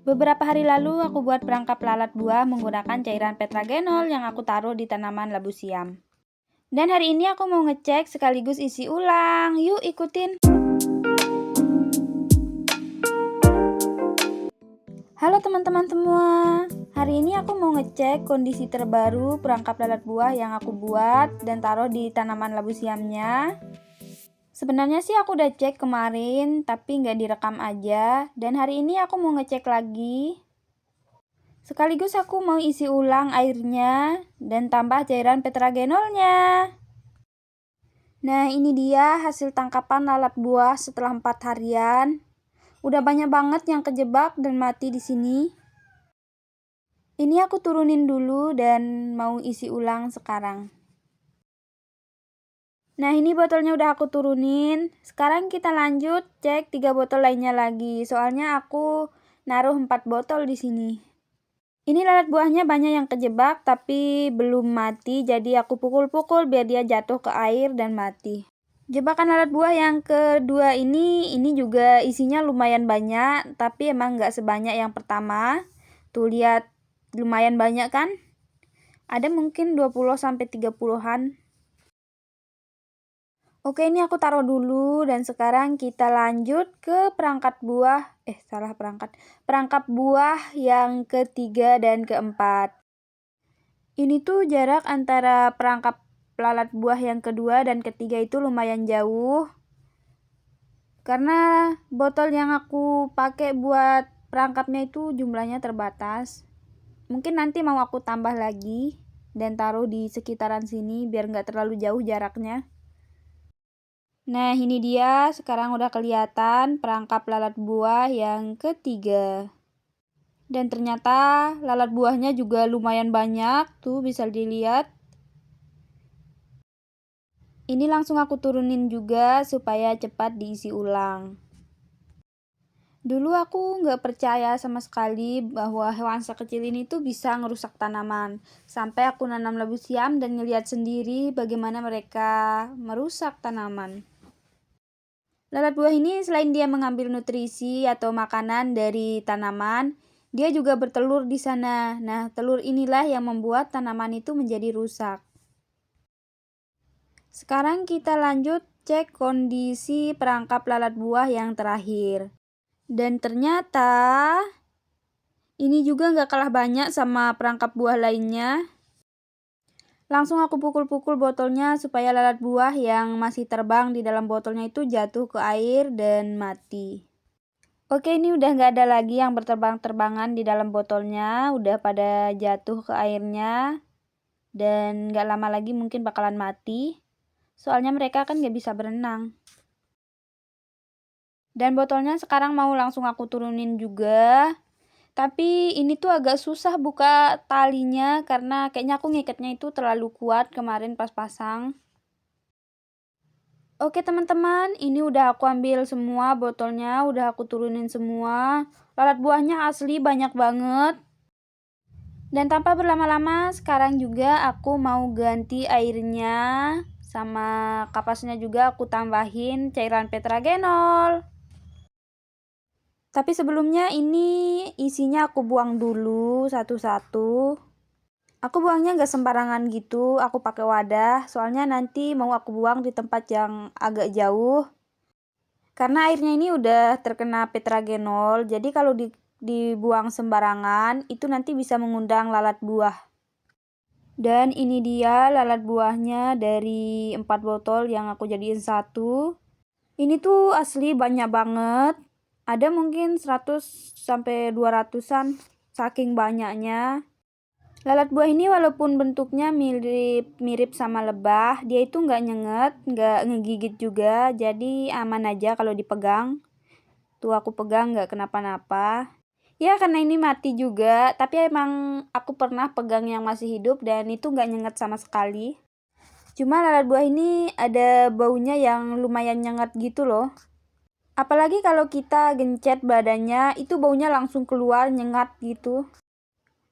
Beberapa hari lalu aku buat perangkap lalat buah menggunakan cairan tetragenol yang aku taruh di tanaman labu siam. Dan hari ini aku mau ngecek sekaligus isi ulang. Yuk ikutin. Halo teman-teman semua. Hari ini aku mau ngecek kondisi terbaru perangkap lalat buah yang aku buat dan taruh di tanaman labu siamnya. Sebenarnya sih aku udah cek kemarin, tapi nggak direkam aja. Dan hari ini aku mau ngecek lagi. Sekaligus aku mau isi ulang airnya dan tambah cairan tetragenolnya. Nah, ini dia hasil tangkapan lalat buah setelah 4 harian. Udah banyak banget yang kejebak dan mati di sini. Ini aku turunin dulu dan mau isi ulang sekarang. Nah, ini botolnya udah aku turunin. Sekarang kita lanjut cek 3 botol lainnya lagi. Soalnya aku naruh 4 botol di sini. Ini lalat buahnya banyak yang kejebak tapi belum mati, jadi aku pukul-pukul biar dia jatuh ke air dan mati. Jebakan lalat buah yang kedua ini juga isinya lumayan banyak, tapi emang nggak sebanyak yang pertama. Tuh lihat, lumayan banyak kan? Ada mungkin 20-30-an. Oke, ini aku taruh dulu dan sekarang kita lanjut ke perangkap buah yang ketiga dan keempat. Ini tuh jarak antara perangkap lalat buah yang kedua dan ketiga itu lumayan jauh. Karena botol yang aku pakai buat perangkapnya itu jumlahnya terbatas. Mungkin nanti mau aku tambah lagi dan taruh di sekitaran sini biar nggak terlalu jauh jaraknya. Nah, ini dia, sekarang udah kelihatan perangkap lalat buah yang ketiga. Dan ternyata lalat buahnya juga lumayan banyak, tuh bisa dilihat. Ini langsung aku turunin juga supaya cepat diisi ulang. Dulu aku nggak percaya sama sekali bahwa hewan sekecil ini tuh bisa ngerusak tanaman. Sampai aku nanam labu siam dan ngeliat sendiri bagaimana mereka merusak tanaman. Lalat buah ini selain dia mengambil nutrisi atau makanan dari tanaman, dia juga bertelur di sana. Nah, telur inilah yang membuat tanaman itu menjadi rusak. Sekarang kita lanjut cek kondisi perangkap lalat buah yang terakhir. Dan ternyata ini juga nggak kalah banyak sama perangkap buah lainnya. Langsung aku pukul-pukul botolnya supaya lalat buah yang masih terbang di dalam botolnya itu jatuh ke air dan mati. Oke, ini udah nggak ada lagi yang berterbang-terbangan di dalam botolnya. Udah pada jatuh ke airnya. Dan nggak lama lagi mungkin bakalan mati. Soalnya mereka kan nggak bisa berenang. Dan botolnya sekarang mau langsung aku turunin juga. Tapi ini tuh agak susah buka talinya karena kayaknya aku ngikatnya itu terlalu kuat kemarin pas pasang. Oke teman-teman, ini udah aku ambil semua botolnya, udah aku turunin semua. Lalat buahnya asli banyak banget. Dan tanpa berlama-lama, sekarang juga aku mau ganti airnya. Sama kapasnya juga aku tambahin cairan tetragenol. Tapi sebelumnya ini isinya aku buang dulu satu-satu. Aku buangnya nggak sembarangan gitu, aku pakai wadah. Soalnya nanti mau aku buang di tempat yang agak jauh. Karena airnya ini udah terkena tetragenol, jadi kalau dibuang sembarangan, itu nanti bisa mengundang lalat buah. Dan ini dia lalat buahnya dari 4 botol yang aku jadiin satu. Ini tuh asli banyak banget. Ada mungkin 100-200-an saking banyaknya. Lalat buah ini walaupun bentuknya mirip sama lebah, dia itu nggak nyengat, nggak ngegigit juga, jadi aman aja kalau dipegang. Tuh aku pegang nggak kenapa-napa. Ya karena ini mati juga, tapi emang aku pernah pegang yang masih hidup dan itu nggak nyengat sama sekali. Cuma lalat buah ini ada baunya yang lumayan nyengat gitu loh. Apalagi kalau kita gencet badannya, itu baunya langsung keluar nyengat gitu.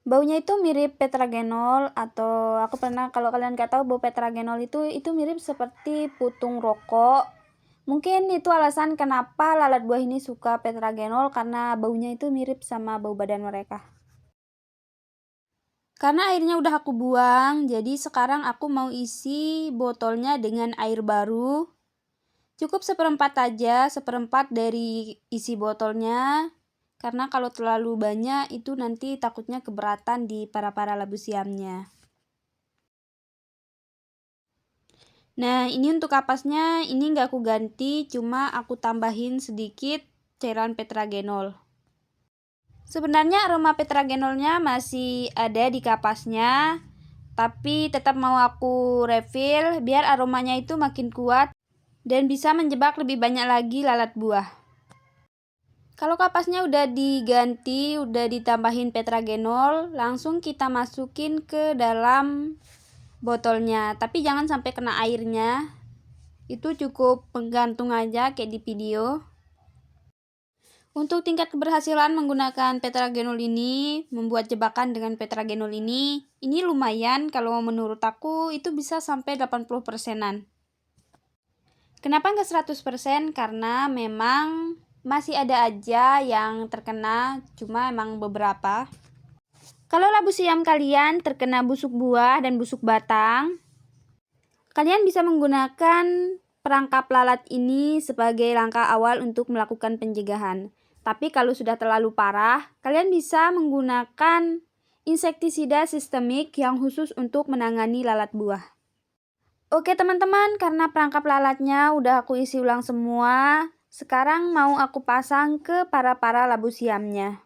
Baunya itu mirip tetragenol atau aku pernah, kalau kalian nggak tahu bau tetragenol itu mirip seperti putung rokok. Mungkin itu alasan kenapa lalat buah ini suka tetragenol, karena baunya itu mirip sama bau badan mereka. Karena airnya udah aku buang, jadi sekarang aku mau isi botolnya dengan air baru. Cukup seperempat aja, seperempat dari isi botolnya. Karena kalau terlalu banyak itu nanti takutnya keberatan di para labu siamnya. Nah, ini untuk kapasnya, ini nggak aku ganti, cuma aku tambahin sedikit cairan tetragenol. Sebenarnya aroma tetragenolnya masih ada di kapasnya, tapi tetap mau aku refill biar aromanya itu makin kuat dan bisa menjebak lebih banyak lagi lalat buah. Kalau kapasnya udah diganti, udah ditambahin tetragenol, langsung kita masukin ke dalam botolnya, tapi jangan sampai kena airnya. Itu cukup menggantung aja kayak di video. Untuk tingkat keberhasilan menggunakan tetragenol ini, membuat jebakan dengan tetragenol ini lumayan. Kalau menurut aku itu bisa sampai 80%-an. Kenapa nggak 100%? Karena memang masih ada aja yang terkena, cuma emang beberapa. Kalau labu siam kalian terkena busuk buah dan busuk batang, kalian bisa menggunakan perangkap lalat ini sebagai langkah awal untuk melakukan pencegahan. Tapi kalau sudah terlalu parah, kalian bisa menggunakan insektisida sistemik yang khusus untuk menangani lalat buah. Oke teman-teman, karena perangkap lalatnya udah aku isi ulang semua, sekarang mau aku pasang ke para labu siamnya.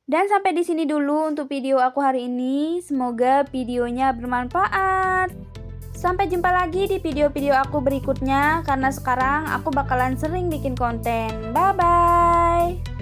Dan sampai di sini dulu untuk video aku hari ini. Semoga videonya bermanfaat. Sampai jumpa lagi di video-video aku berikutnya, karena sekarang aku bakalan sering bikin konten. Bye-bye.